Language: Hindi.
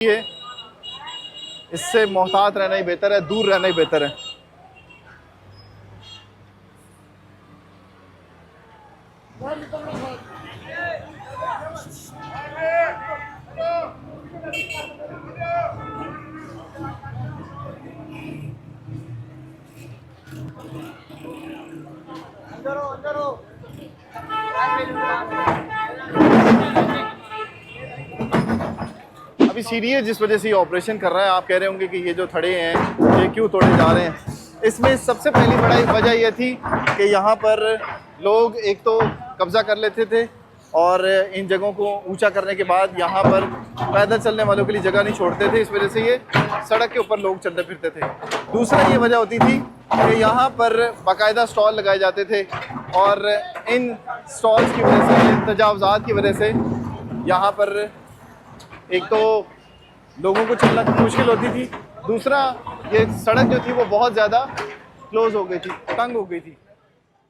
है, इससे मोहतात रहना ही बेहतर है, दूर रहना ही बेहतर है। अभी सीढ़ी है जिस वजह से ये ऑपरेशन कर रहा है। आप कह रहे होंगे कि ये जो थड़े हैं ये क्यों तोड़े जा रहे हैं। इसमें सबसे पहली बड़ी वजह ये थी कि यहाँ पर लोग एक तो कब्ज़ा कर लेते थे और इन जगहों को ऊंचा करने के बाद यहाँ पर पैदल चलने वालों के लिए जगह नहीं छोड़ते थे। इस वजह से ये सड़क के ऊपर लोग चलते फिरते थे। दूसरा ये वजह होती थी कि यहाँ पर बाकायदा स्टॉल लगाए जाते थे और इन स्टॉल्स की वजह से, तजावज़ात की वजह से यहाँ पर एक तो लोगों को चलना मुश्किल होती थी, दूसरा ये सड़क जो थी वो बहुत ज़्यादा क्लोज़ हो गई थी, तंग हो गई थी।